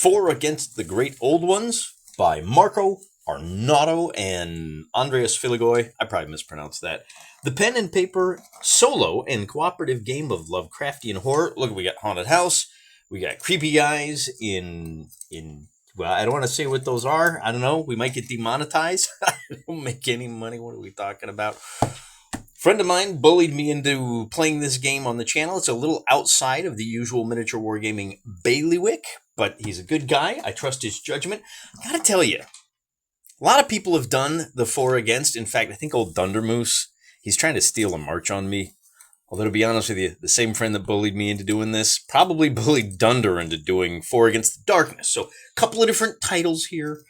Four Against the Great Old Ones by Marco Arnaudo and Andreas Filigoy. I probably mispronounced that. The pen and paper solo and cooperative game of Lovecraftian horror. Look, we got haunted house. We got creepy guys in well, I don't want to say what those are. I don't know. We might get demonetized. I don't make any money. What are we talking about? Friend of mine bullied me into playing this game on the channel. It's a little outside of the usual miniature wargaming bailiwick, but he's a good guy. I trust his judgment. I gotta tell you, a lot of people have done the Four Against. In fact, I think old Dundermoose, he's trying to steal a march on me. Although, to be honest with you, the same friend that bullied me into doing this probably bullied Dunder into doing Four Against the Darkness. So, a couple of different titles here.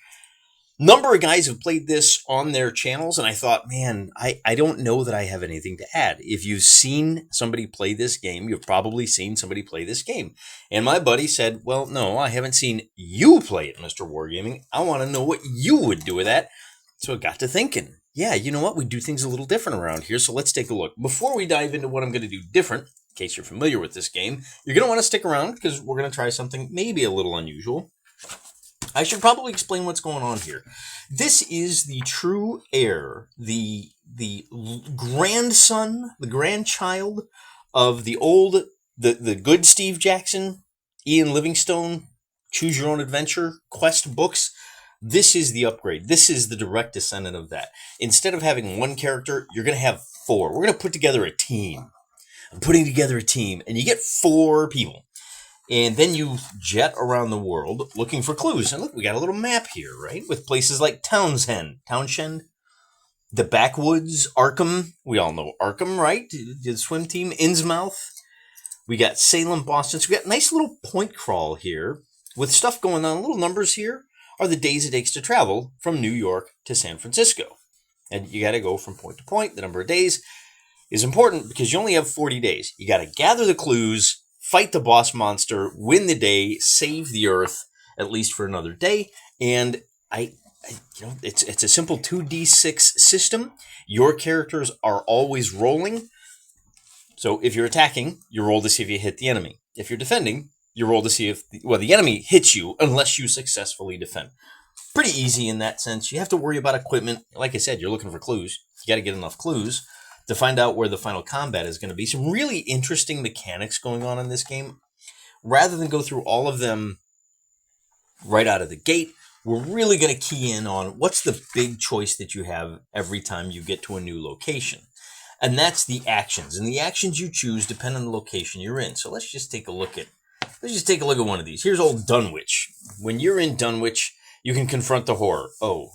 Number of guys have played this on their channels, and I thought, man, I don't know that I have anything to add. If you've seen somebody play this game, you've probably seen somebody play this game. And my buddy said, well, no, I haven't seen you play it, Mr. Wargaming. I want to know what you would do with that. So I got to thinking, yeah, you know what? We do things a little different around here, so let's take a look. Before we dive into what I'm going to do different, in case you're familiar with this game, you're going to want to stick around because we're going to try something maybe a little unusual. I should probably explain what's going on here. This is the true heir, the grandson, the grandchild of the old, the good Steve Jackson, Ian Livingstone, Choose Your Own Adventure, Quest books. This is the upgrade. This is the direct descendant of that. Instead of having one character, you're going to have four. We're going to put together a team. I'm putting together a team, and you get four people. And then you jet around the world looking for clues. And look, we got a little map here, right? With places like Townshend, the Backwoods, Arkham. We all know Arkham, right? The swim team, Innsmouth. We got Salem, Boston. So we got a nice little point crawl here with stuff going on. Little numbers here are the days it takes to travel from New York to San Francisco. And you got to go from point to point. The number of days is important because you only have 40 days. You got to gather the clues, fight the boss monster, win the day, save the Earth, at least for another day. And it's a simple 2d6 system. Your characters are always rolling. So if you're attacking, you roll to see if you hit the enemy. If you're defending, you roll to see if the enemy hits you unless you successfully defend. Pretty easy in that sense. You have to worry about equipment. Like I said, you're looking for clues. You got to get enough clues to find out where the final combat is going to be. Some really interesting mechanics going on in this game. Rather than go through all of them right out of the gate, we're really going to key in on what's the big choice that you have every time you get to a new location. And that's the actions. And the actions you choose depend on the location you're in. So let's just take a look at one of these. Here's old Dunwich. When you're in Dunwich, you can confront the horror. Oh,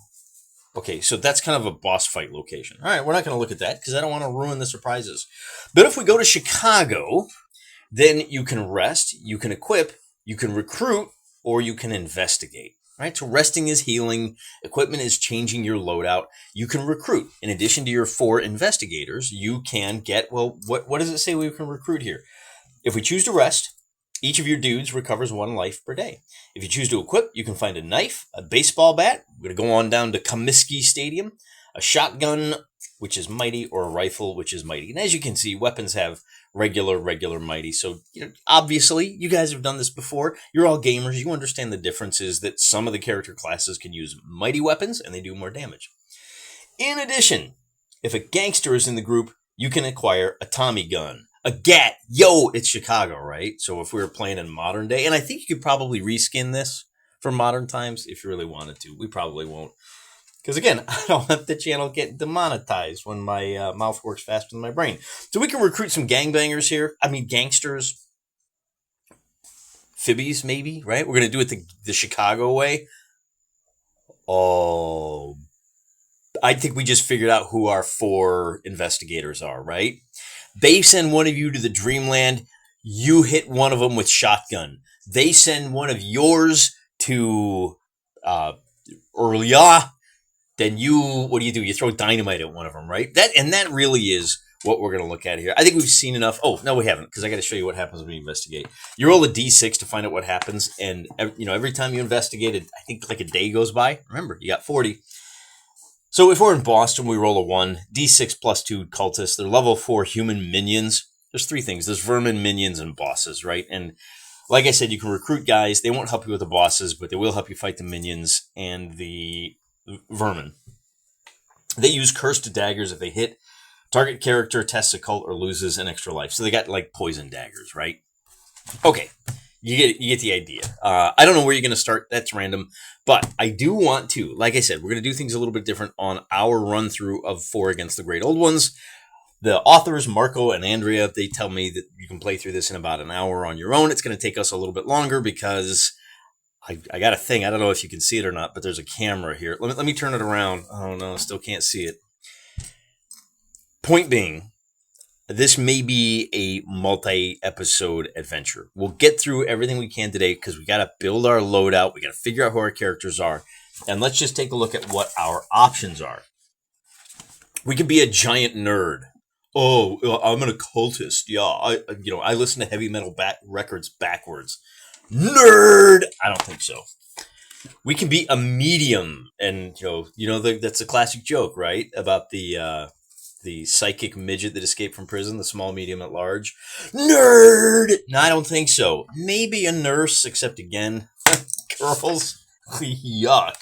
okay, so that's kind of a boss fight location. All right, we're not going to look at that because I don't want to ruin the surprises. But if we go to Chicago, then you can rest, you can equip, you can recruit, or you can investigate. Right? So resting is healing, equipment is changing your loadout. You can recruit. In addition to your 4 investigators, you can get, well, what does it say we can recruit here? If we choose to rest, each of your dudes recovers 1 life per day. If you choose to equip, you can find a knife, a baseball bat. We're going to go on down to Comiskey Stadium, a shotgun, which is mighty, or a rifle, which is mighty. And as you can see, weapons have regular, mighty. So, obviously, you guys have done this before. You're all gamers. You understand the differences that some of the character classes can use mighty weapons, and they do more damage. In addition, if a gangster is in the group, you can acquire a Tommy gun. A gat. Yo, it's Chicago, right? So if we were playing in modern day, and I think you could probably reskin this for modern times if you really wanted to. We probably won't. Because again, I don't want the channel get demonetized when my mouth works faster than my brain. So we can recruit some gangbangers here. I mean, gangsters. Fibbies, maybe, right? We're going to do it the Chicago way. Oh, I think we just figured out who our 4 investigators are, right? They send one of you to the Dreamland. You hit one of them with shotgun. They send one of yours to Earlia. Then what do? You throw dynamite at one of them, right? That really is what we're going to look at here. I think we've seen enough. Oh, no, we haven't, because I got to show you what happens when you investigate. You roll a d6 to find out what happens, and every time you investigate it, I think like a day goes by. Remember, you got 40. So if we're in Boston, we roll a 1, d6 plus 2 cultists. They're level 4 human minions. There's 3 things. There's vermin, minions, and bosses, right? And Like I said, you can recruit guys. They won't help you with the bosses, but they will help you fight the minions and the vermin. They use cursed daggers if they hit. Target character tests a cult or loses an extra life. So they got like poison daggers, right? Okay, you get the idea. I don't know where you're going to start. That's random. But I do want to, like I said, we're going to do things a little bit different on our run through of 4 Against the Great Old Ones. The authors, Marco and Andrea, they tell me that you can play through this in about an hour on your own. It's going to take us a little bit longer because I got a thing. I don't know if you can see it or not, but there's a camera here. Let me turn it around. Oh, no, still can't see it. Point being, this may be a multi-episode adventure. We'll get through everything we can today because we got to build our loadout. We got to figure out who our characters are. And let's just take a look at what our options are. We could be a giant nerd. Oh, I'm an occultist. Yeah, I listen to heavy metal records backwards. Nerd! I don't think so. We can be a medium, and that's a classic joke, right? About the psychic midget that escaped from prison, the small, medium, at large. Nerd! No, I don't think so. Maybe a nurse, except again, girls. Yuck.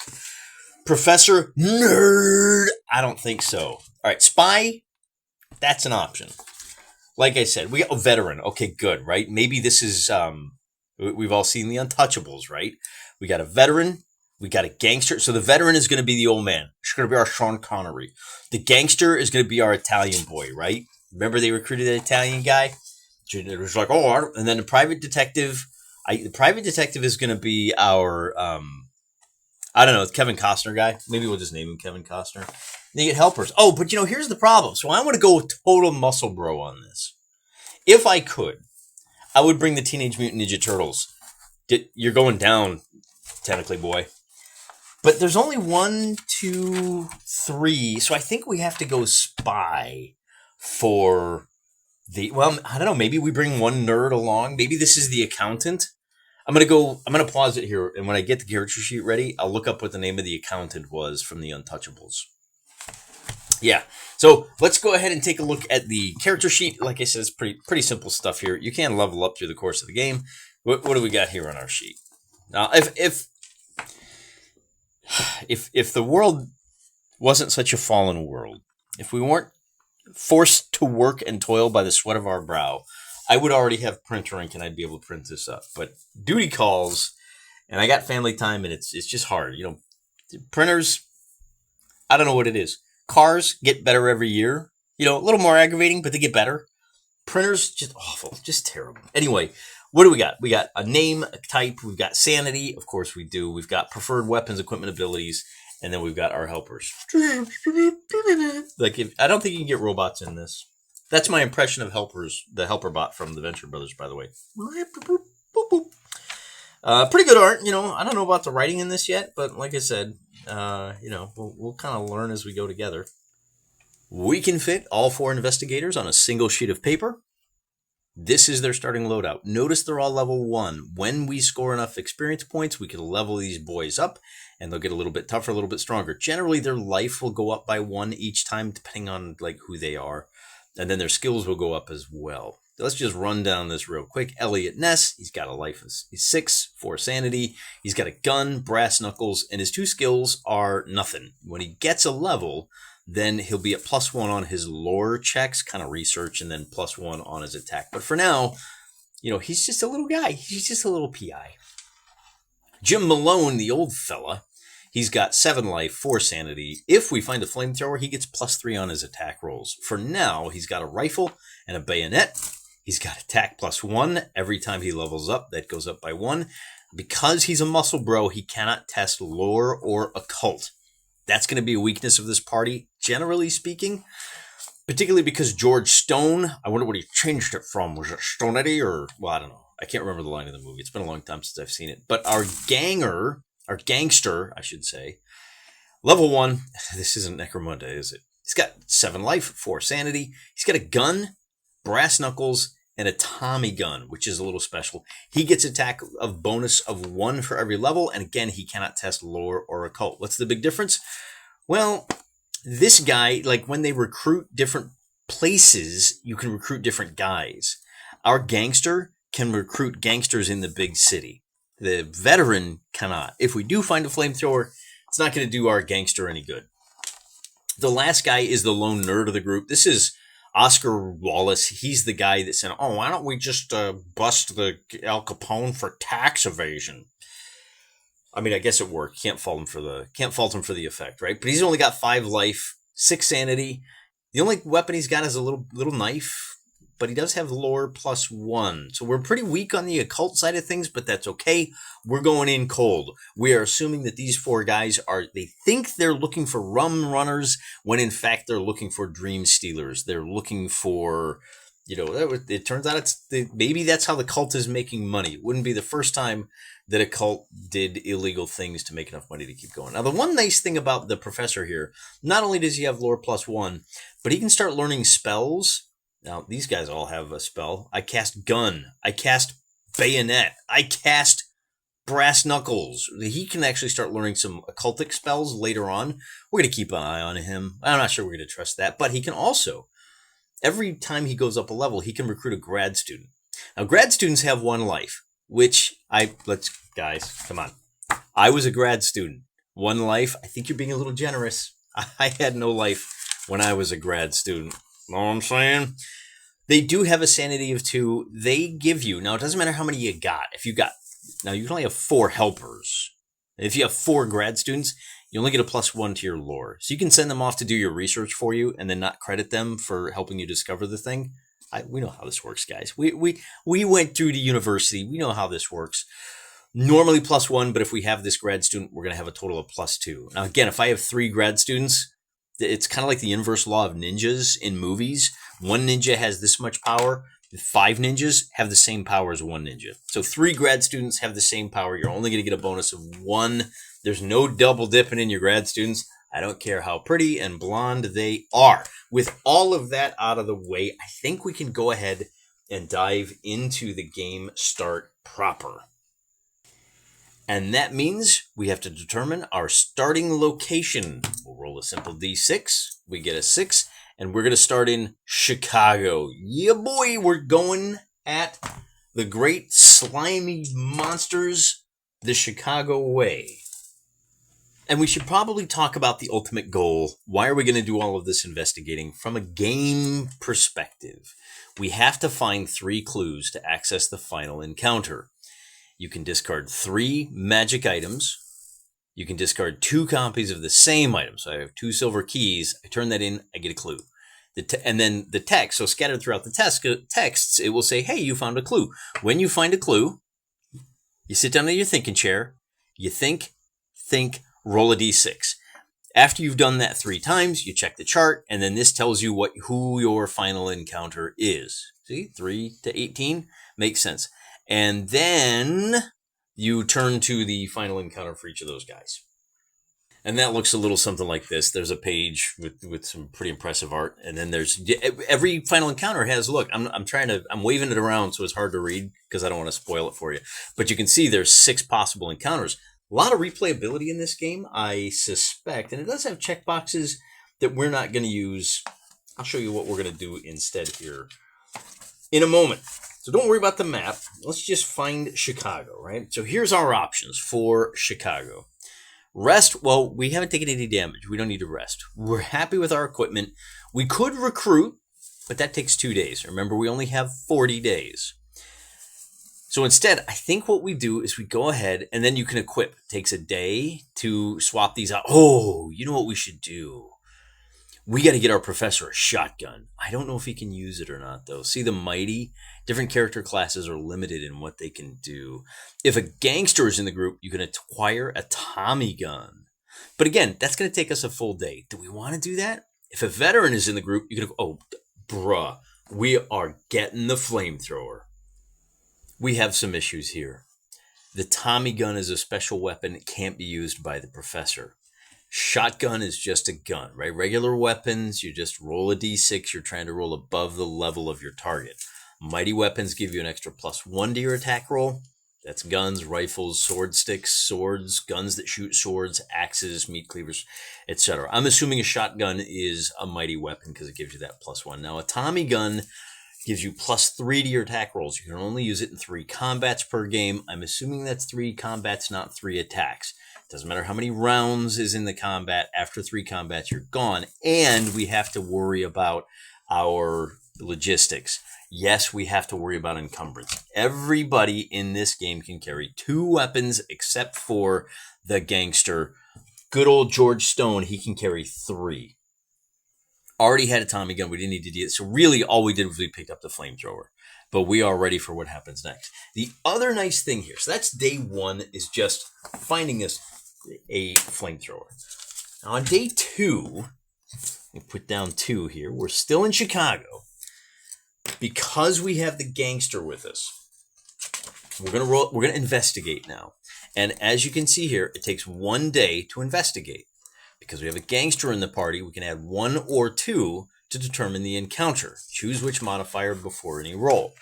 Professor? Nerd! I don't think so. All right, spy? That's an option. Like I said, we got a veteran. Okay, good, right? Maybe this is, we've all seen The Untouchables, right? We got a veteran. We got a gangster. So the veteran is going to be the old man. It's going to be our Sean Connery. The gangster is going to be our Italian boy, right? Remember they recruited that Italian guy? It was like, and then the private detective. The private detective is going to be our, I don't know, Kevin Costner guy. Maybe we'll just name him Kevin Costner. They get helpers. Oh, but here's the problem. So I want to go total muscle bro on this. If I could, I would bring the Teenage Mutant Ninja Turtles. You're going down, technically, boy. But there's only 1, 2, 3. So I think we have to go spy for I don't know. Maybe we bring one nerd along. Maybe this is the accountant. I'm going to pause it here. And when I get the character sheet ready, I'll look up what the name of the accountant was from The Untouchables. Yeah. So let's go ahead and take a look at the character sheet. Like I said, it's pretty simple stuff here. You can level up through the course of the game. What do we got here on our sheet? Now, if the world wasn't such a fallen world, if we weren't forced to work and toil by the sweat of our brow, I would already have printer ink and I'd be able to print this up. But duty calls, and I got family time, and it's just hard. Printers, I don't know what it is. Cars get better every year. A little more aggravating, but they get better. Printers, just awful, just terrible. Anyway, what do we got? We got a name, a type. We've got sanity. Of course we do. We've got preferred weapons, equipment, abilities. And then we've got our helpers. I don't think you can get robots in this. That's my impression of helpers, the helper bot from the Venture Brothers, by the way. Pretty good art. I don't know about the writing in this yet, but like I said, we'll kind of learn as we go together. We can fit all 4 investigators on a single sheet of paper. This is their starting loadout. Notice they're all level 1. When we score enough experience points, we can level these boys up, and they'll get a little bit tougher, a little bit stronger. Generally, their life will go up by 1 each time, depending on who they are. And then their skills will go up as well. So let's just run down this real quick. Elliot Ness, he's got a life of 6, 4 sanity. He's got a gun, brass knuckles, and his 2 skills are nothing. When he gets a level, then he'll be at +1 on his lore checks, kind of research, and then +1 on his attack. But for now, he's just a little guy. He's just a little PI. Jim Malone, the old fella, he's got 7 life, 4 sanity. If we find a flamethrower, he gets +3 on his attack rolls. For now, he's got a rifle and a bayonet. He's got attack +1. Every time he levels up, that goes up by 1. Because he's a muscle bro, he cannot test lore or occult. That's going to be a weakness of this party, generally speaking. Particularly because George Stone, I wonder what he changed it from. Was it Stone Eddie or, I don't know. I can't remember the line of the movie. It's been a long time since I've seen it. But our gangster, I should say, level 1, this isn't Necromunda, is it? He's got 7 life, 4 sanity. He's got a gun, brass knuckles, and a Tommy gun, which is a little special. He gets attack of bonus of 1 for every level, and again, he cannot test lore or occult. What's the big difference? Well, this guy, when they recruit different places, you can recruit different guys. Our gangster can recruit gangsters in the big city. The veteran cannot. If we do find a flamethrower, it's not going to do our gangster any good. The last guy is the lone nerd of the group. This is Oscar Wallace. He's the guy that said, "Oh, why don't we just bust the Al Capone for tax evasion?" I mean, I guess it worked. Can't fault him for the effect, right? But he's only got 5 life, 6 sanity. The only weapon he's got is a little knife, but he does have lore +1. So we're pretty weak on the occult side of things, but that's okay. We're going in cold. We are assuming that these 4 guys they think they're looking for rum runners when in fact they're looking for dream stealers. They're looking for, it turns out maybe that's how the cult is making money. It wouldn't be the first time that a cult did illegal things to make enough money to keep going. Now, the one nice thing about the professor here, not only does he have lore +1, but he can start learning spells. Now, these guys all have a spell. I cast gun. I cast bayonet. I cast brass knuckles. He can actually start learning some occultic spells later on. We're going to keep an eye on him. I'm not sure we're going to trust that, but he can also, every time he goes up a level, he can recruit a grad student. Now, grad students have 1 life, which guys, come on. I was a grad student. 1 life. I think you're being a little generous. I had no life when I was a grad student. Know what I'm saying? They do have a sanity of 2. They give you, now it doesn't matter how many you got. Now you can only have 4 helpers. If you have 4 grad students, you only get a +1 to your lore. So you can send them off to do your research for you and then not credit them for helping you discover the thing. We know how this works, guys. We went through the university. We know how this works. Normally +1, but if we have this grad student, we're going to have a total of +2. Now, again, if I have 3 grad students, it's kind of like the inverse law of ninjas in movies. 1 ninja has this much power. 5 ninjas have the same power as 1 ninja. So 3 grad students have the same power. You're only going to get a bonus of 1. There's no double dipping in your grad students. I don't care how pretty and blonde they are. With all of that out of the way, I think we can go ahead and dive into the game start proper. And that means we have to determine our starting location. We'll roll a simple D6. We get a 6, and we're going to start in Chicago. Yeah, boy, we're going at the great slimy monsters, the Chicago way. And we should probably talk about the ultimate goal. Why are we going to do all of this investigating? From a game perspective, we have to find 3 clues to access the final encounter. You can discard 3 magic items. You can discard 2 copies of the same item. So I have 2 silver keys. I turn that in, I get a clue. And then the text, so scattered throughout the texts, it will say, hey, you found a clue. When you find a clue, you sit down in your thinking chair, you think, roll a d6. After you've done that 3 times, you check the chart, and then this tells you who your final encounter is. See, 3 to 18 makes sense. And then you turn to the final encounter for each of those guys. And that looks a little something like this. There's a page with some pretty impressive art. And then there's every final encounter has, look, I'm waving it around so it's hard to read because I don't want to spoil it for you. But you can see there's 6 possible encounters. A lot of replayability in this game, I suspect. And it does have checkboxes that we're not going to use. I'll show you what we're going to do instead here in a moment. So don't worry about the map. Let's just find Chicago, right? So here's our options for Chicago. Rest, well, we haven't taken any damage. We don't need to rest. We're happy with our equipment. We could recruit, but that takes 2 days. Remember, we only have 40 days. So instead, I think what we do is we go ahead, and then you can equip. It takes a day to swap these out. Oh, you know what we should do? We got to get our professor a shotgun. I don't know if he can use it or not, though. See, the mighty, different character classes are limited in what they can do. If a gangster is in the group, you can acquire a Tommy gun. But again, that's going to take us a full day. Do we want to do that? If a veteran is in the group, you can, we are getting the flamethrower. We have some issues here. The Tommy gun is a special weapon. It can't be used by the professor. Shotgun is just a gun, right? Regular weapons, you just roll a d6. You're trying to roll above the level of your target. Mighty weapons give you an extra +1 to your attack roll. That's guns, rifles, sword sticks, swords, guns that shoot swords, axes, meat cleavers, etc. I'm assuming a shotgun is a mighty weapon because it gives you that +1. Now, a Tommy gun Gives you +3 to your attack rolls. You can only use it in 3 combats per game. I'm assuming that's 3 combats, not 3 attacks. Doesn't matter how many rounds is in the combat. After 3 combats, you're gone. And we have to worry about our logistics. Yes, we have to worry about encumbrance. Everybody in this game can carry 2 weapons except for the gangster. Good old George Stone, he can carry 3. Already had a Tommy gun. We didn't need to do it. So really all we did was we picked up the flamethrower. But we are ready for what happens next. The other nice thing here, so that's day 1, is just finding us a flamethrower. Now on day 2, we put down 2 here. We're still in Chicago. Because we have the gangster with us, we're gonna investigate now. And as you can see here, it takes 1 day to investigate. Because we have a gangster in the party, we can add 1 or 2 to determine the encounter. Choose which modifier before any roll.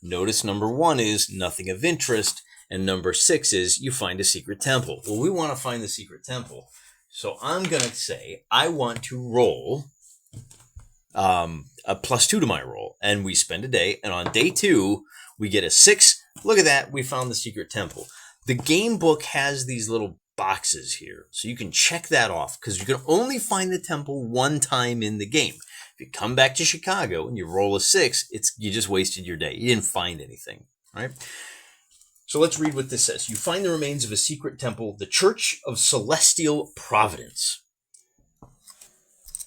Notice number 1 is nothing of interest, and number 6 is you find a secret temple. Well, we want to find the secret temple. So I'm going to say I want to roll a +2 to my roll. And we spend a day, and on day 2, we get a 6. Look at that, we found the secret temple. The game book has these little boxes here, so you can check that off, because you can only find the temple 1 time in the game. If you come back to Chicago and you roll a 6, you just wasted your day. You didn't find anything, right? So let's read what this says. You find the remains of a secret temple, the Church of Celestial Providence.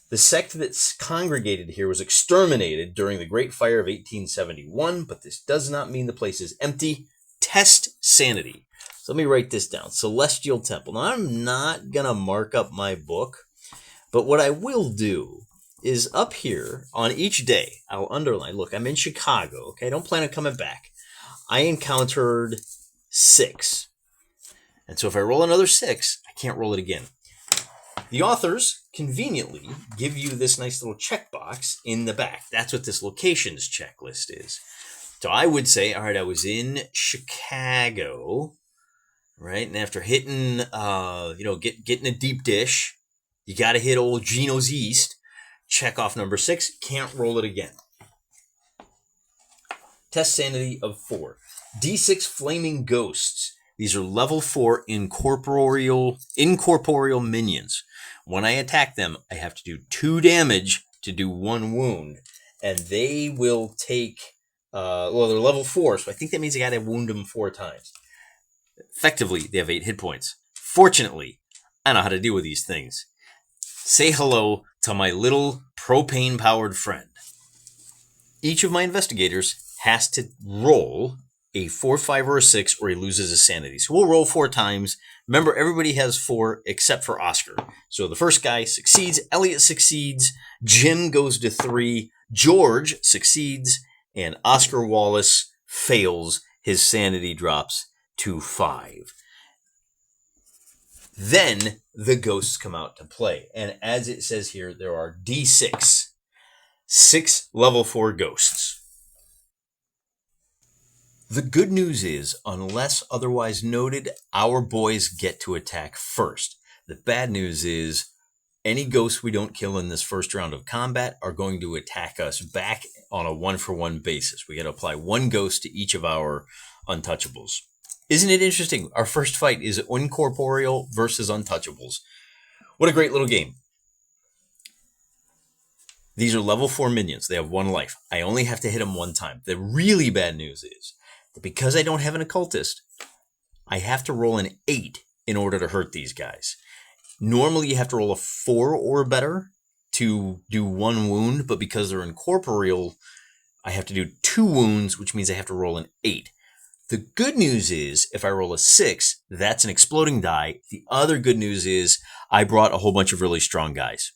The sect that's congregated here was exterminated during the Great Fire of 1871, but this does not mean the place is empty. Test sanity. So let me write this down. Celestial Temple. Now, I'm not going to mark up my book, but what I will do is up here on each day, I'll underline, look, I'm in Chicago, okay? I don't plan on coming back. I encountered 6. And so if I roll another 6, I can't roll it again. The authors conveniently give you this nice little checkbox in the back. That's what this locations checklist is. So I would say, all right, I was in Chicago, right? And after hitting, getting a deep dish, you got to hit old Gino's East. Check off number 6. Can't roll it again. Test sanity of 4. D6 flaming ghosts. These are level 4 incorporeal minions. When I attack them, I have to do 2 damage to do 1 wound. And they will take, they're level 4, so I think that means I got to wound them 4 times. Effectively, they have 8 hit points. Fortunately, I know how to deal with these things. Say hello to my little propane-powered friend. Each of my investigators has to roll a 4, 5, or a 6, or he loses his sanity. So we'll roll 4 times. Remember, everybody has 4 except for Oscar. So the first guy succeeds, Elliot succeeds, Jim goes to 3, George succeeds, and Oscar Wallace fails. His sanity drops to 5. Then the ghosts come out to play. And as it says here, there are D6. 6 level 4 ghosts. The good news is, unless otherwise noted, our boys get to attack first. The bad news is, any ghosts we don't kill in this first round of combat are going to attack us back on a 1-for-1 basis. We got to apply 1 ghost to each of our untouchables. Isn't it interesting? Our first fight is incorporeal versus untouchables. What a great little game. These are level 4 minions. They have 1 life. I only have to hit them 1 time. The really bad news is that because I don't have an occultist, I have to roll an 8 in order to hurt these guys. Normally you have to roll a 4 or better to do 1 wound, but because they're incorporeal, I have to do 2 wounds, which means I have to roll an 8. The good news is, if I roll a 6, that's an exploding die. The other good news is, I brought a whole bunch of really strong guys.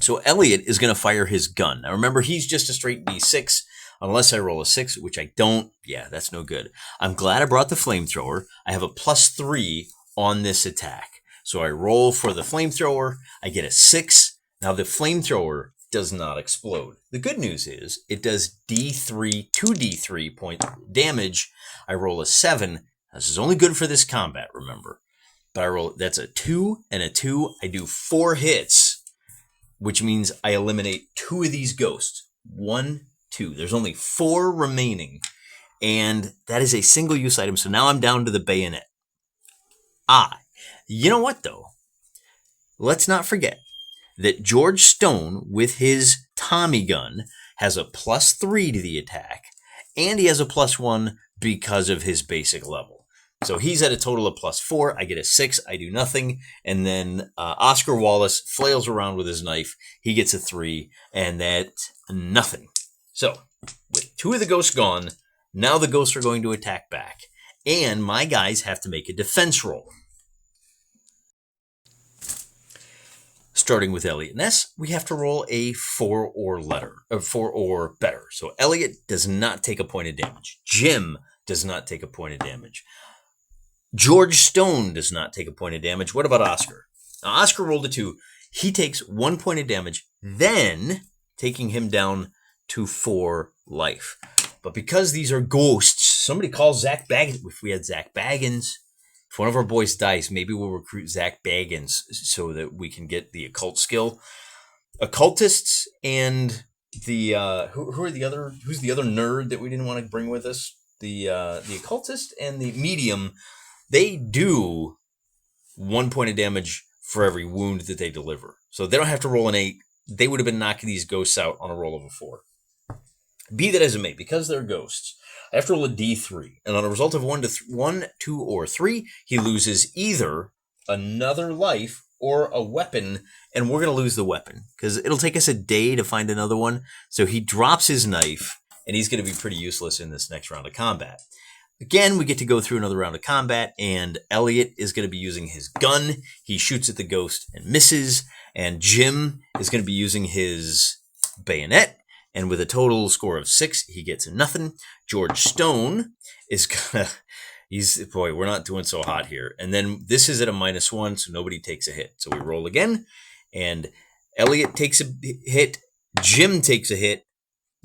So Elliot is going to fire his gun. Now remember, he's just a straight D6, unless I roll a 6, which I don't. Yeah, that's no good. I'm glad I brought the flamethrower. I have a +3 on this attack. So I roll for the flamethrower. I get a 6. Now the flamethrower does not explode. The good news is it does 2d3 point damage. I roll a 7. This is only good for this combat, remember. But I roll, that's a 2 and a 2. I do 4 hits, which means I eliminate 2 of these ghosts. 1, 2. There's only 4 remaining, and that is a single-use item. So now I'm down to the bayonet. You know what, though? Let's not forget that George Stone, with his Tommy gun, has a +3 to the attack, and he has a +1 because of his basic level. So he's at a total of +4. I get a 6. I do nothing. And then Oscar Wallace flails around with his knife. He gets a 3, and that's nothing. So with 2 of the ghosts gone, now the ghosts are going to attack back. And my guys have to make a defense roll. Starting with Elliot Ness, we have to roll a 4 or better. So Elliot does not take a point of damage. Jim does not take a point of damage. George Stone does not take a point of damage. What about Oscar? Now, Oscar rolled a 2. He takes 1 point of damage, then taking him down to 4 life. But because these are ghosts, somebody calls Zach Baggins. If we had Zach Baggins, if one of our boys dies, maybe we'll recruit Zach Baggins so that we can get the occult skill. Occultists and the who are the other? Who's the other nerd that we didn't want to bring with us? The occultist and the medium. They do 1 point of damage for every wound that they deliver. So they don't have to roll an 8. They would have been knocking these ghosts out on a roll of a 4. Be that as it may, because they're ghosts, I have to roll a D3. And on a result of 1, 2, or 3, he loses either another life or a weapon. And we're going to lose the weapon because it'll take us a day to find another one. So he drops his knife, and he's going to be pretty useless in this next round of combat. Again, we get to go through another round of combat, and Elliot is going to be using his gun. He shoots at the ghost and misses, and Jim is going to be using his bayonet, and with a total score of 6, he gets nothing. George Stone is going to... Boy, we're not doing so hot here. And then this is at a -1, so nobody takes a hit. So we roll again, and Elliot takes a hit, Jim takes a hit,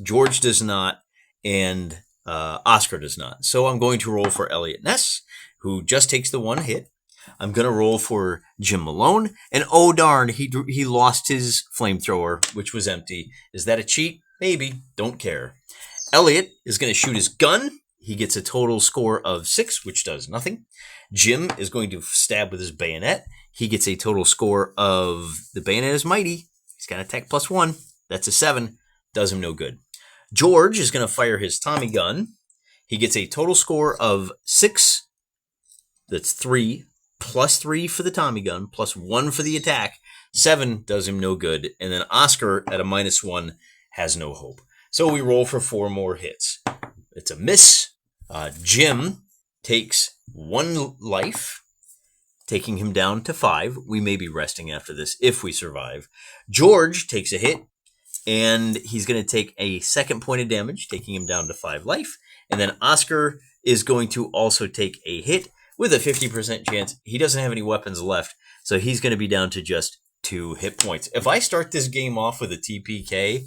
George does not, and Oscar does not. So I'm going to roll for Elliot Ness, who just takes the 1 hit. I'm going to roll for Jim Malone. And oh darn, he lost his flamethrower, which was empty. Is that a cheat? Maybe. Don't care. Elliot is going to shoot his gun. He gets a total score of 6, which does nothing. Jim is going to stab with his bayonet. He gets a total score of... The bayonet is mighty. He's got attack +1. That's a 7. Does him no good. George is going to fire his Tommy gun. He gets a total score of 6. That's 3. +3 for the Tommy gun. +1 for the attack. 7 does him no good. And then Oscar at a -1 has no hope. So we roll for 4 more hits. It's a miss. Jim takes 1 life, taking him down to 5. We may be resting after this if we survive. George takes a hit. And he's going to take a 2nd point of damage, taking him down to 5 life. And then Oscar is going to also take a hit with a 50% chance. He doesn't have any weapons left, so he's going to be down to just 2 hit points. If I start this game off with a TPK,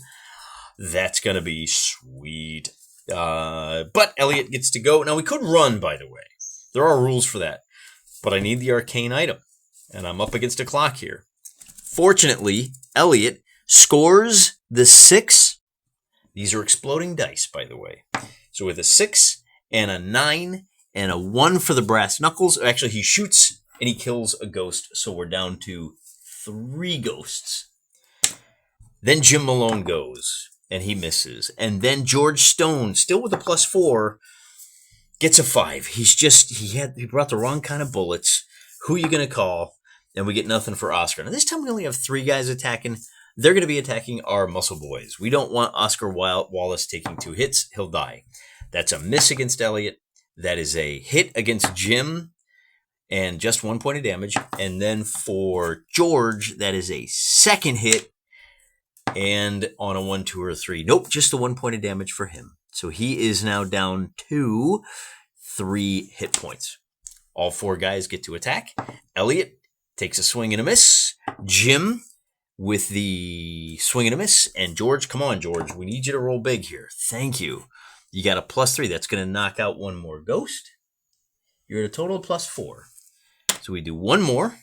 that's going to be sweet. But Elliot gets to go. Now, we could run, by the way. There are rules for that. But I need the arcane item, and I'm up against a clock here. Fortunately, Elliot scores the 6. These are exploding dice, by the way. So with a 6 and a 9 and a 1 for the brass knuckles. Actually, he shoots and he kills a ghost. So we're down to 3 ghosts. Then Jim Malone goes and he misses. And then George Stone, still with a +4, gets a 5. He brought the wrong kind of bullets. Who are you going to call? And we get nothing for Oscar. Now this time we only have 3 guys attacking. They're going to be attacking our muscle boys. We don't want Oscar Wallace taking 2 hits. He'll die. That's a miss against Elliot. That is a hit against Jim and just 1 point of damage. And then for George, that is a 2nd hit and on a 1, 2, or 3. Nope, just a 1 point of damage for him. So he is now down to 3 hit points. All 4 guys get to attack. Elliot takes a swing and a miss. Jim with the swing and a miss. And George, come on, George. We need you to roll big here. Thank you. You got a +3. That's going to knock out 1 more ghost. You're at a total of +4. So we do 1 more.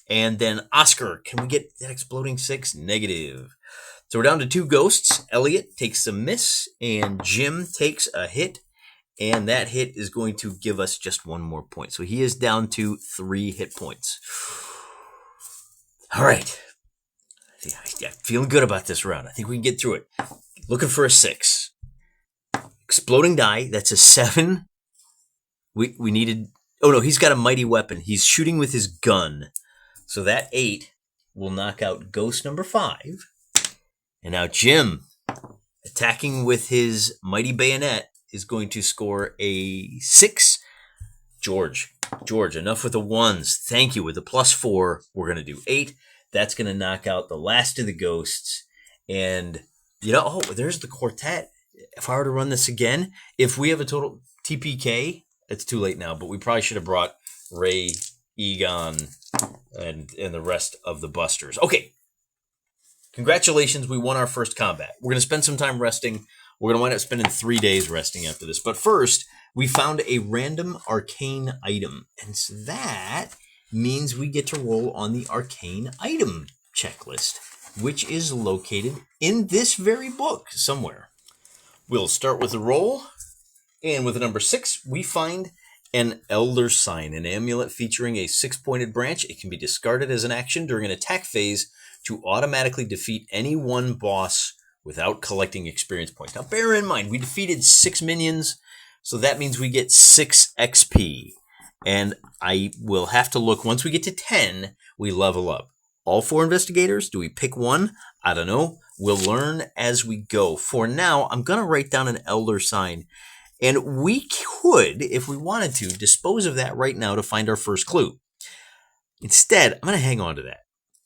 And then Oscar, can we get that exploding 6? Negative. So we're down to 2 ghosts. Elliot takes a miss, and Jim takes a hit. And that hit is going to give us just 1 more point. So he is down to 3 hit points. All right. Yeah, feeling good about this round. I think we can get through it. Looking for a 6. Exploding die. That's a 7. We needed... Oh, no, he's got a mighty weapon. He's shooting with his gun. So that 8 will knock out ghost number 5. And now Jim, attacking with his mighty bayonet, is going to score a 6. George, enough with the 1s. Thank you. With the +4, we're going to do 8. That's going to knock out the last of the ghosts. And, there's the quartet. If I were to run this again, if we have a total TPK, it's too late now, but we probably should have brought Ray, Egon, and the rest of the busters. Okay. Congratulations, we won our first combat. We're going to spend some time resting. We're going to wind up spending 3 days resting after this. But first, we found a random arcane item. And so that means we get to roll on the arcane item checklist, which is located in this very book somewhere. We'll start with the roll. And with the number 6, we find an Elder Sign, an amulet featuring a 6-pointed branch. It can be discarded as an action during an attack phase to automatically defeat any one boss without collecting experience points. Now, bear in mind, we defeated 6 minions, so that means we get 6 XP. And I will have to look, once we get to 10, we level up. All 4 investigators, do we pick one? I don't know. We'll learn as we go. For now, I'm going to write down an Elder Sign. And we could, if we wanted to, dispose of that right now to find our first clue. Instead, I'm going to hang on to that.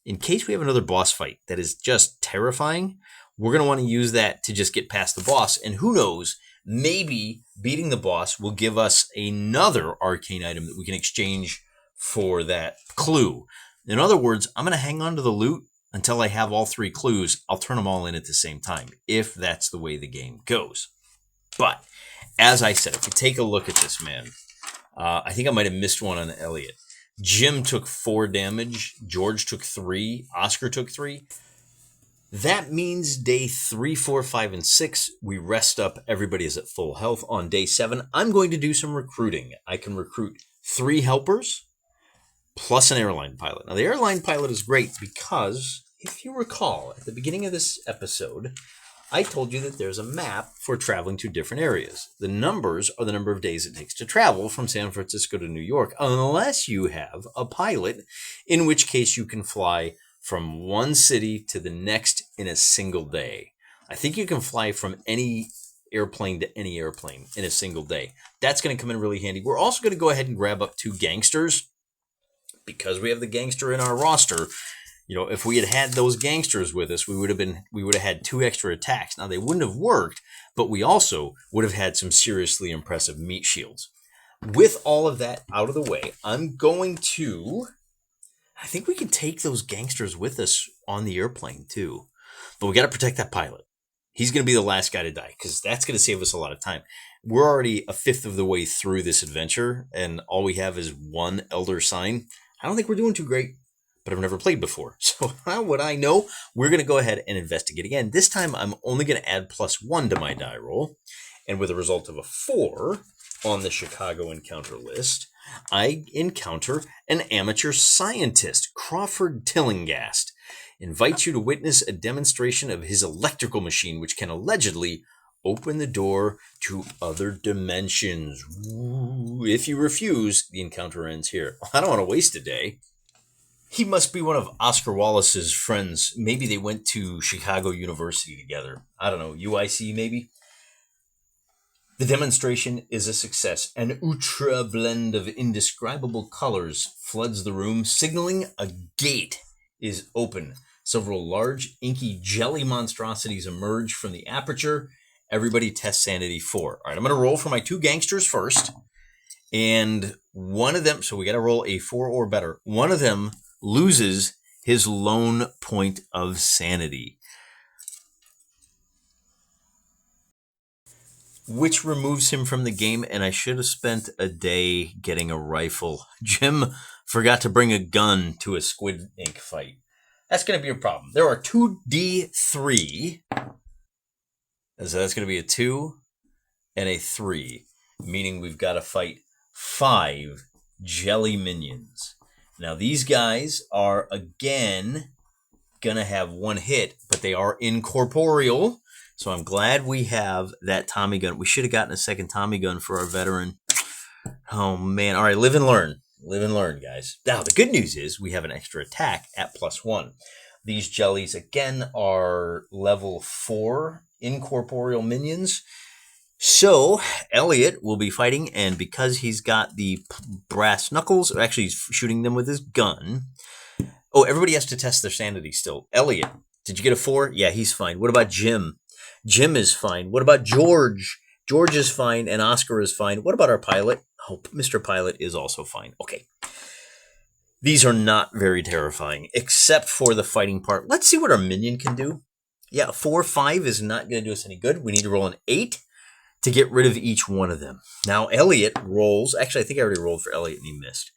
In case we have another boss fight that is just terrifying, we're going to want to use that to just get past the boss. And who knows, maybe beating the boss will give us another arcane item that we can exchange for that clue. In other words, I'm going to hang on to the loot until I have all 3 clues. I'll turn them all in at the same time, if that's the way the game goes. But, as I said, if you take a look at this, man, I think I might have missed one on Elliot. Jim took 4 damage. George took 3. Oscar took 3. That means day 3, 4, 5, and 6, we rest up. Everybody is at full health. On day 7, I'm going to do some recruiting. I can recruit 3 helpers plus an airline pilot. Now, the airline pilot is great because, if you recall, at the beginning of this episode, I told you that there's a map for traveling to different areas. The numbers are the number of days it takes to travel from San Francisco to New York, unless you have a pilot, in which case you can fly from one city to the next in a single day. I think you can fly from any airplane to any airplane in a single day. That's going to come in really handy. We're also going to go ahead and grab up 2 gangsters because we have the gangster in our roster. If we had those gangsters with us, we would have had 2 extra attacks. Now, they wouldn't have worked, but we also would have had some seriously impressive meat shields. With all of that out of the way, I think we can take those gangsters with us on the airplane, too. But we got to protect that pilot. He's going to be the last guy to die, because that's going to save us a lot of time. We're already a 5th of the way through this adventure, and all we have is 1 Elder Sign. I don't think we're doing too great. But I've never played before. So how would I know? We're going to go ahead and investigate again. This time, I'm only going to add +1 to my die roll. And with a result of a 4 on the Chicago encounter list, I encounter an amateur scientist, Crawford Tillinghast. Invites you to witness a demonstration of his electrical machine, which can allegedly open the door to other dimensions. Ooh, if you refuse, the encounter ends here. I don't want to waste a day. He must be one of Oscar Wallace's friends. Maybe they went to Chicago University together. I don't know, UIC maybe? The demonstration is a success. An ultra blend of indescribable colors floods the room, signaling a gate is open. Several large, inky jelly monstrosities emerge from the aperture. Everybody test sanity 4. All right, I'm going to roll for my 2 gangsters first. And one of them, so we got to roll a 4 or better. One of them loses his lone point of sanity, which removes him from the game, and I should have spent a day getting a rifle. Jim forgot to bring a gun to a squid ink fight. That's going to be a problem. There are 2d3. So that's going to be a 2 and a 3, meaning we've got to fight 5 jelly minions. Now, these guys are, again, going to have 1 hit, but they are incorporeal. So I'm glad we have that Tommy gun. We should have gotten a second Tommy gun for our veteran. Oh, man. All right, live and learn. Live and learn, guys. Now, the good news is we have an extra attack at +1. These jellies, again, are level 4 incorporeal minions. So, Elliot will be fighting, and because he's got the brass knuckles, actually he's shooting them with his gun. Oh, everybody has to test their sanity still. Elliot, did you get a 4? Yeah, he's fine. What about Jim? Jim is fine. What about George? George is fine, and Oscar is fine. What about our pilot? Oh, Mr. Pilot is also fine. Okay. These are not very terrifying, except for the fighting part. Let's see what our minion can do. Yeah, 4, 5 is not going to do us any good. We need to roll an 8 to get rid of each one of them. Now, Elliot rolls. Actually, I think I already rolled for Elliot and he missed.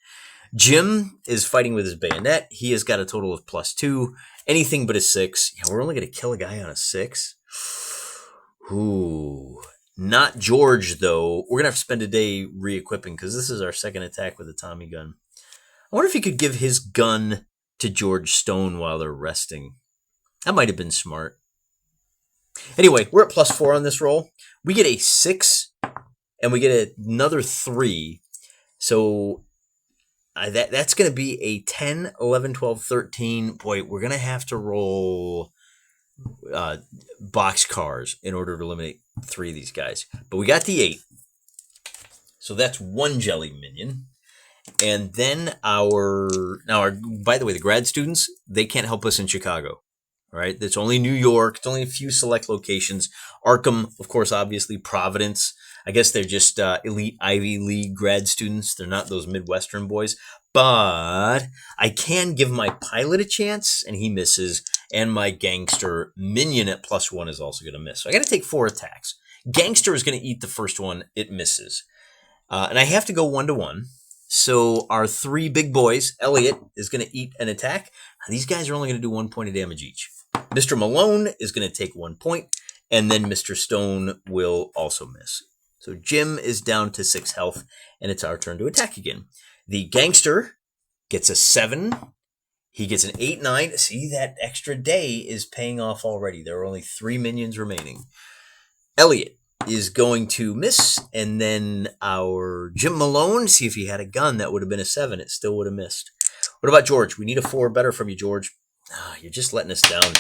Jim is fighting with his bayonet. He has got a total of +2. Anything but a 6. Yeah, we're only going to kill a guy on a 6. Ooh. Not George, though. We're going to have to spend a day re-equipping because this is our second attack with a Tommy gun. I wonder if he could give his gun to George Stone while they're resting. That might have been smart. Anyway, we're at +4 on this roll. We get a 6, and we get another 3. So that's going to be a 10, 11, 12, 13. Boy, we're going to have to roll boxcars in order to eliminate 3 of these guys. But we got the 8. So that's 1 jelly minion. And then by the way, the grad students, they can't help us in Chicago. All right, it's only New York. It's only a few select locations. Arkham, of course, obviously. Providence. I guess they're just elite Ivy League grad students. They're not those Midwestern boys. But I can give my pilot a chance, and he misses. And my gangster minion at +1 is also going to miss. So I got to take 4 attacks. Gangster is going to eat the first one. It misses. And I have to go 1-1. So our 3 big boys, Elliot, is going to eat an attack. These guys are only going to do 1 point of damage each. Mr. Malone is going to take 1 point, and then Mr. Stone will also miss. So Jim is down to 6 health, and it's our turn to attack again. The gangster gets a 7. He gets an 8, 9. See, that extra day is paying off already. There are only 3 minions remaining. Elliot is going to miss, and then our Jim Malone, see if he had a gun, that would have been a 7. It still would have missed. What about George? We need a 4 better from you, George. You're just letting us down.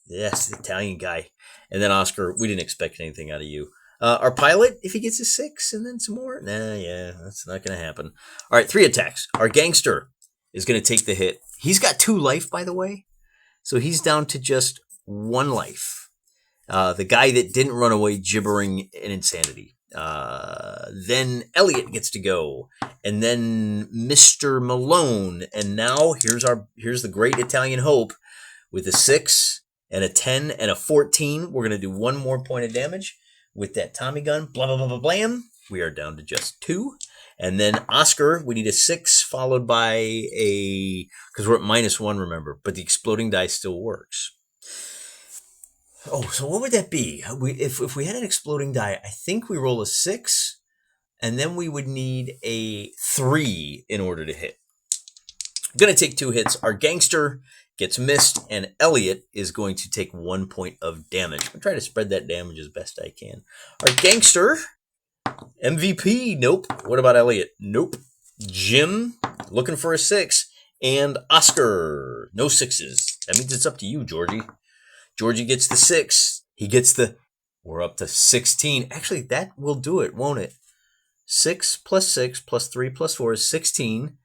Yes, the Italian guy. And then Oscar, we didn't expect anything out of you. Our pilot, if he gets a 6 and then some more, that's not going to happen. All right, 3 attacks. Our gangster is going to take the hit. He's got 2 life, by the way. So he's down to just 1 life. The guy that didn't run away gibbering in insanity. Then Elliot gets to go, and then Mr. Malone, and now here's the great Italian hope with a 6 and a 10 and a 14. We're gonna do 1 more point of damage with that Tommy gun. Blah blah blah blah blam. We are down to just 2, and then Oscar, we need a 6 followed by because we're at -1, remember, but the exploding die still works. Oh, so what would that be? If we had an exploding die, I think we roll a 6, and then we would need a 3 in order to hit. I'm going to take 2 hits. Our gangster gets missed, and Elliot is going to take 1 point of damage. I'm trying to spread that damage as best I can. Our gangster, MVP, nope. What about Elliot? Nope. Jim, looking for a 6, and Oscar, no 6s. That means it's up to you, Georgie. Georgie gets the 6. He gets we're up to 16. Actually, that will do it, won't it? 6 plus 6 plus 3 plus 4 is 16.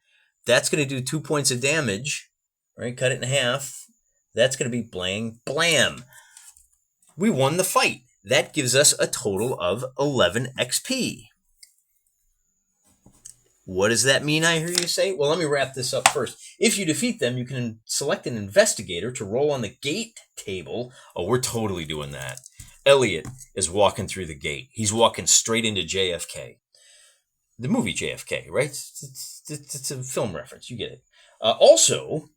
That's going to do 2 points of damage. Right? Cut it in half. That's going to be blang, blam. We won the fight. That gives us a total of 11 XP. What does that mean, I hear you say? Well, let me wrap this up first. If you defeat them, you can select an investigator to roll on the gate table. Oh, we're totally doing that. Elliot is walking through the gate. He's walking straight into JFK. The movie JFK, right? It's a film reference. You get it. Also,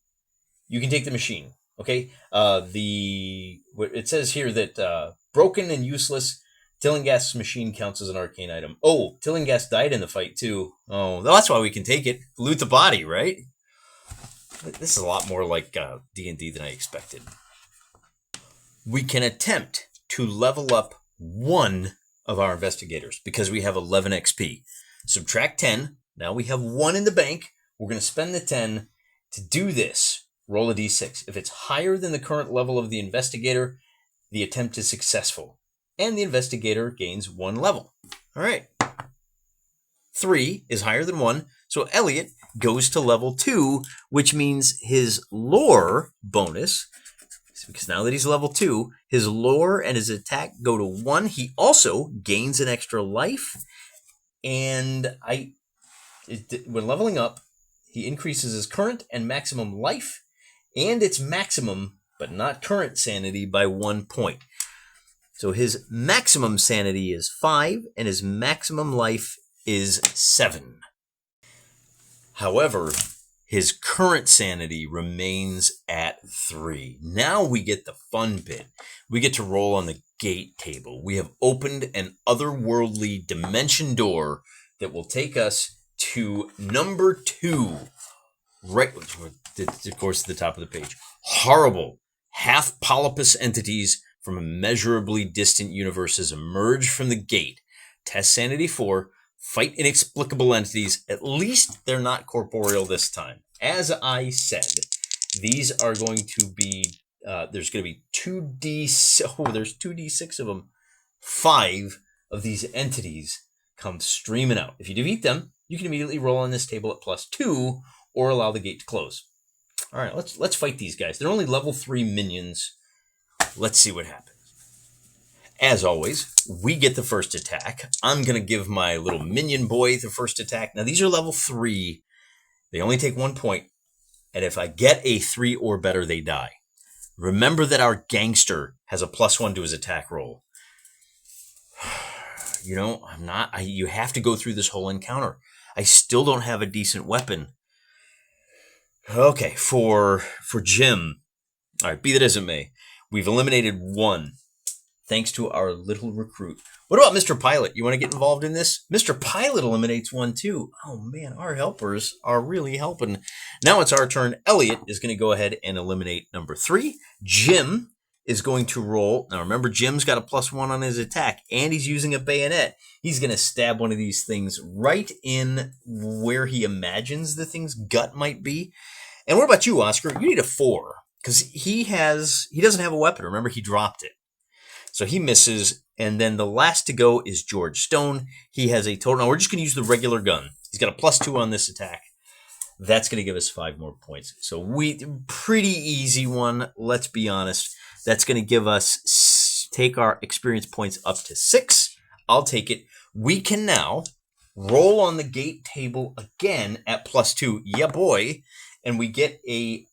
you can take the machine. Okay, it says here that broken and useless Tillinghast's machine counts as an arcane item. Oh, Tillinghast died in the fight too. Oh, that's why we can take it. Loot the body, right? This is a lot more like D&D than I expected. We can attempt to level up one of our investigators because we have 11 XP. Subtract 10. Now we have 1 in the bank. We're going to spend the 10 to do this. Roll a d6. If it's higher than the current level of the investigator, the attempt is successful. And the investigator gains 1 level. All right. 3 is higher than 1. So Elliot goes to level 2, which means his lore bonus, because now that he's level 2, his lore and his attack go to 1. He also gains an extra life. And when leveling up, he increases his current and maximum life and its maximum, but not current sanity by 1 point. So his maximum sanity is 5 and his maximum life is 7. However, his current sanity remains at 3. Now we get the fun bit. We get to roll on the gate table. We have opened an otherworldly dimension door that will take us to number 2. Right, of course, at the top of the page. Horrible, half polypus entities from immeasurably distant universes emerge from the gate. Test sanity 4. Fight inexplicable entities. At least they're not corporeal this time. As I said, these are going to be, there's going to be there's 2d6 of them. 5 of these entities come streaming out. If you defeat them, you can immediately roll on this table at +2 or allow the gate to close. All right, let's fight these guys. They're only level 3 minions. Let's see what happens. As always, we get the first attack. I'm going to give my little minion boy the first attack. Now, these are level 3. They only take 1 point. And if I get a 3 or better, they die. Remember that our gangster has a +1 to his attack roll. You know, you have to go through this whole encounter. I still don't have a decent weapon. Okay, for Jim. All right, be that as it may. We've eliminated 1. Thanks to our little recruit. What about Mr. Pilot? You want to get involved in this? Mr. Pilot eliminates 1 too. Oh man, our helpers are really helping. Now it's our turn. Elliot is going to go ahead and eliminate number 3. Jim is going to roll. Now remember, Jim's got a +1 on his attack, and he's using a bayonet. He's going to stab one of these things right in where he imagines the thing's gut might be. And what about you, Oscar? You need a 4, because he doesn't have a weapon. Remember, he dropped it. So he misses, and then the last to go is George Stone. He has a total. Now we're just going to use the regular gun. He's got a +2 on this attack. That's going to give us 5 more points. So pretty easy one, let's be honest. That's going to give us, take our experience points up to 6. I'll take it. We can now roll on the gate table again at +2. Yeah, boy. And we get an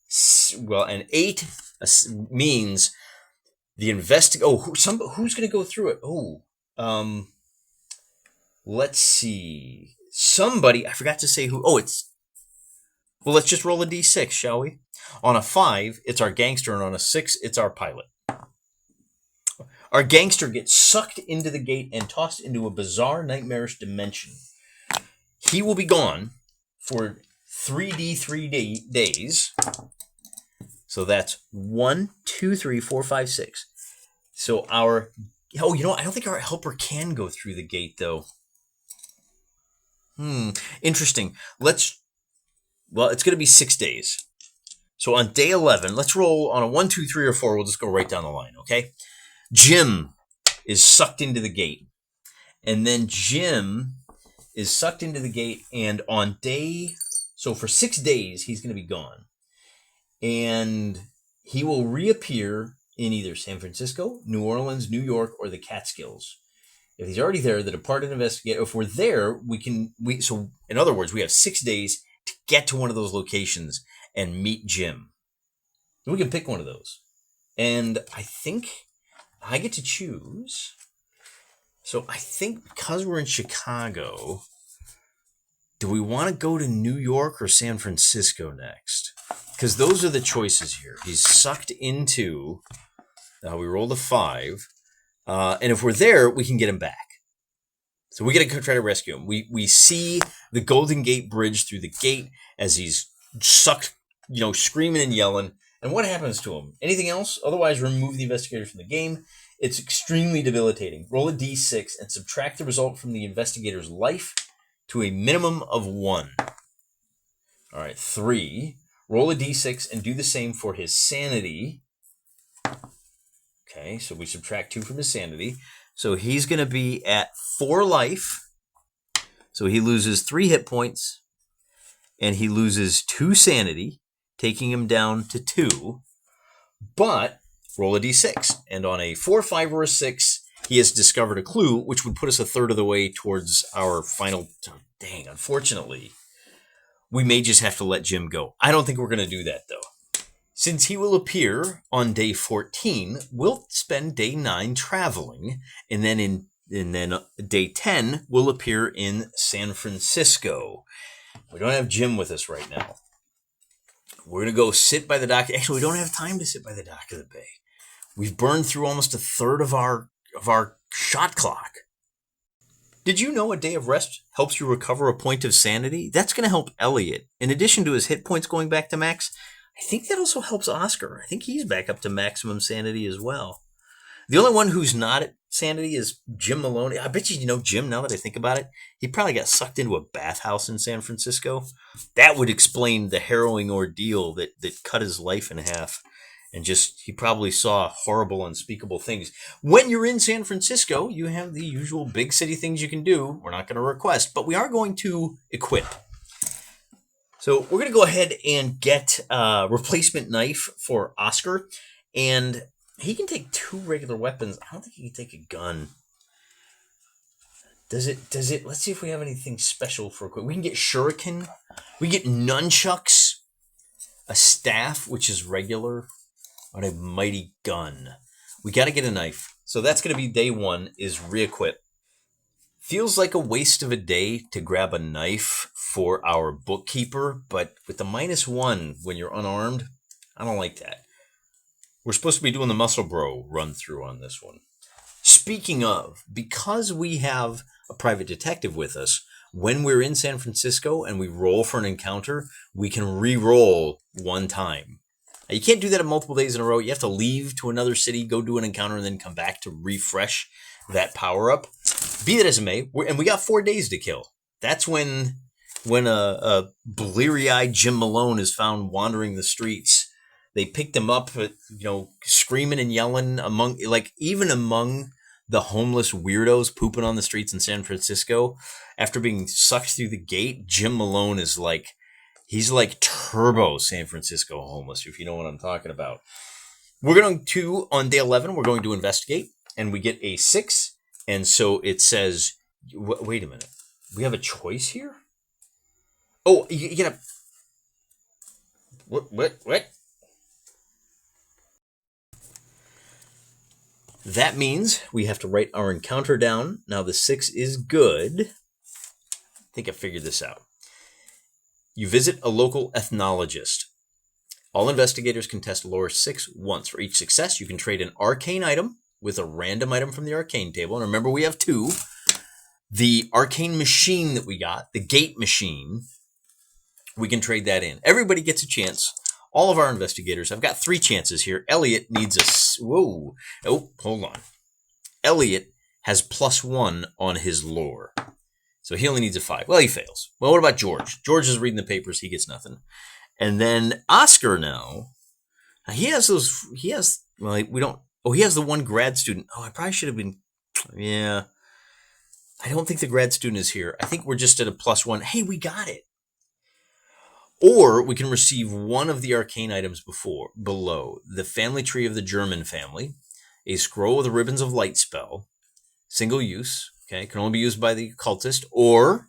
8 means the who's going to go through it? Let's see. Somebody, I forgot to say who. Well, let's just roll a d6, shall we? On a 5, it's our gangster, and on a 6, it's our pilot. Our gangster gets sucked into the gate and tossed into a bizarre, nightmarish dimension. He will be gone for 3d3 days. So that's 1, 2, 3, 4, 5, 6. So I don't think our helper can go through the gate, though. Interesting. It's going to be 6 days. So on day 11, let's roll on a 1, 2, 3, or 4. We'll just go right down the line, okay? Jim is sucked into the gate. And then Jim is sucked into the gate, and so for 6 days, he's going to be gone. And he will reappear in either San Francisco, New Orleans, New York, or the Catskills. If he's already there, the departed investigator, if we're there, so in other words, we have 6 days to get to one of those locations and meet Jim. We can pick one of those. And I think I get to choose. So I think because we're in Chicago, do we want to go to New York or San Francisco next? because those are the choices here. He's sucked into. We rolled a 5, and if we're there, we can get him back. So we got to try to rescue him. We see the Golden Gate Bridge through the gate as he's sucked, screaming and yelling. And what happens to him? Anything else? Otherwise, remove the investigators from the game. It's extremely debilitating. Roll a d6 and subtract the result from the investigator's life to a minimum of 1. All right, 3. Roll a d6 and do the same for his sanity. Okay, so we subtract 2 from his sanity. So he's going to be at 4 life. So he loses 3 hit points. And he loses 2 sanity, taking him down to 2. But roll a d6. And on a 4, 5, or a 6, he has discovered a clue, which would put us a third of the way towards our final. Dang, unfortunately, we may just have to let Jim go. I don't think we're going to do that, though. Since he will appear on day 14, we'll spend day 9 traveling, and then day 10 will appear in San Francisco. We don't have Jim with us right now. We're going to go sit by the dock. Actually, we don't have time to sit by the dock of the bay. We've burned through almost a third of our shot clock. Did you know a day of rest helps you recover a point of sanity? That's going to help Elliot. In addition to his hit points going back to max, I think that also helps Oscar. I think he's back up to maximum sanity as well. The only one who's not at sanity is Jim Maloney. I bet you know Jim, now that I think about it. He probably got sucked into a bathhouse in San Francisco. That would explain the harrowing ordeal that cut his life in half. And he probably saw horrible, unspeakable things. When you're in San Francisco, you have the usual big city things you can do. We're not going to request, but we are going to equip. So we're going to go ahead and get a replacement knife for Oscar. And he can take 2 regular weapons. I don't think he can take a gun. Does it? Let's see if we have anything special for equip. We can get shuriken. We get nunchucks. A staff, which is regular. On a mighty gun. We got to get a knife. So that's going to be day 1 is re-equip. Feels like a waste of a day to grab a knife for our bookkeeper, but with the -1 when you're unarmed, I don't like that. We're supposed to be doing the Muscle Bro run through on this one. Speaking of, because we have a private detective with us, when we're in San Francisco and we roll for an encounter, we can re-roll 1 time. Now, you can't do that in multiple days in a row. You have to leave to another city, go do an encounter, and then come back to refresh that power-up. Be that as it may, and we got 4 days to kill. That's when a bleary-eyed Jim Malone is found wandering the streets. They picked him up, screaming and yelling even among the homeless weirdos pooping on the streets in San Francisco. After being sucked through the gate, Jim Malone is he's like turbo San Francisco homeless, if you know what I'm talking about. We're going to, on day 11, we're going to investigate, and we get a 6. And so it says, wait a minute. We have a choice here? Oh, you get a... What? That means we have to write our encounter down. Now, the 6 is good. I think I figured this out. You visit a local ethnologist. All investigators can test lore 6 once. For each success, you can trade an arcane item with a random item from the arcane table. And remember, we have 2. The arcane machine that we got, the gate machine, we can trade that in. Everybody gets a chance. All of our investigators. I've got 3 chances here. Elliot needs a... Whoa. Oh, hold on. Elliot has +1 on his lore. So he only needs a 5. Well, he fails. Well, what about George? George is reading the papers. He gets nothing. And then Oscar now. He has those... He has... Well, we don't... Oh, he has the 1 grad student. Oh, I probably should have been... Yeah. I don't think the grad student is here. I think we're just at a +1. Hey, we got it. Or we can receive 1 of the arcane items below. The family tree of the German family. A scroll with the ribbons of light spell. Single use. Okay, can only be used by the occultist. Or,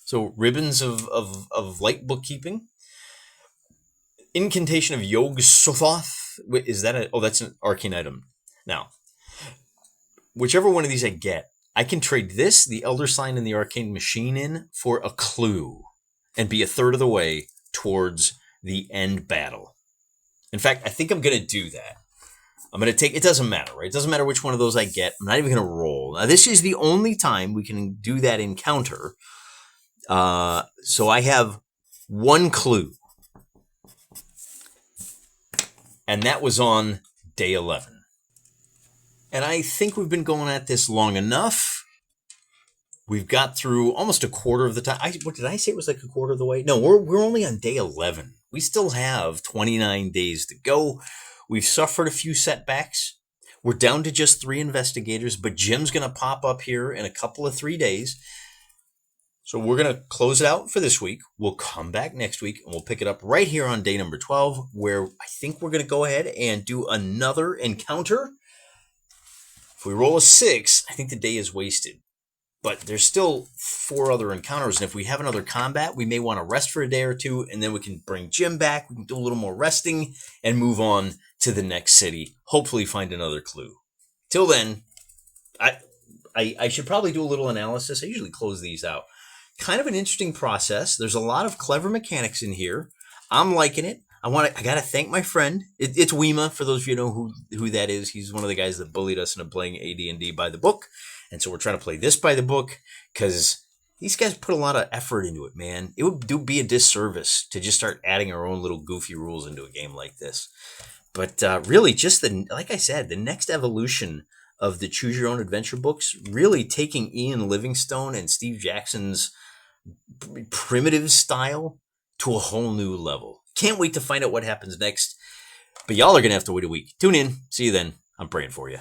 so ribbons of light bookkeeping. Incantation of Yog Sothoth. Wait, is that that's an arcane item. Now, whichever one of these I get, I can trade this, the Elder Sign, and the arcane machine in for a clue. And be a third of the way towards the end battle. In fact, I think I'm going to do that. I'm going to take, it doesn't matter, right? It doesn't matter which one of those I get. I'm not even going to roll. Now, this is the only time we can do that encounter. So I have one clue. And that was on day 11. And I think we've been going at this long enough. We've got through almost a quarter of the time. What did I say? It was like a quarter of the way? No, we're only on day 11. We still have 29 days to go. We've suffered a few setbacks. We're down to just 3 investigators, but Jim's going to pop up here in a couple of 3 days. So we're going to close it out for this week. We'll come back next week and we'll pick it up right here on day number 12, where I think we're going to go ahead and do another encounter. If we roll a 6, I think the day is wasted. But there's still 4 other encounters, and if we have another combat, we may want to rest for a day or 2, and then we can bring Jim back. We can do a little more resting and move on to the next city. Hopefully find another clue. Till then, I should probably do a little analysis. I usually close these out. Kind of an interesting process. There's a lot of clever mechanics in here. I'm liking it. I got to thank my friend. It's Weema, for those of you who know who that is. He's one of the guys that bullied us into playing AD&D by the book. And so we're trying to play this by the book because these guys put a lot of effort into it, man. It would be a disservice to just start adding our own little goofy rules into a game like this. But really, just like I said, the next evolution of the Choose Your Own Adventure books, really taking Ian Livingstone and Steve Jackson's primitive style to a whole new level. Can't wait to find out what happens next. But y'all are going to have to wait a week. Tune in. See you then. I'm praying for you.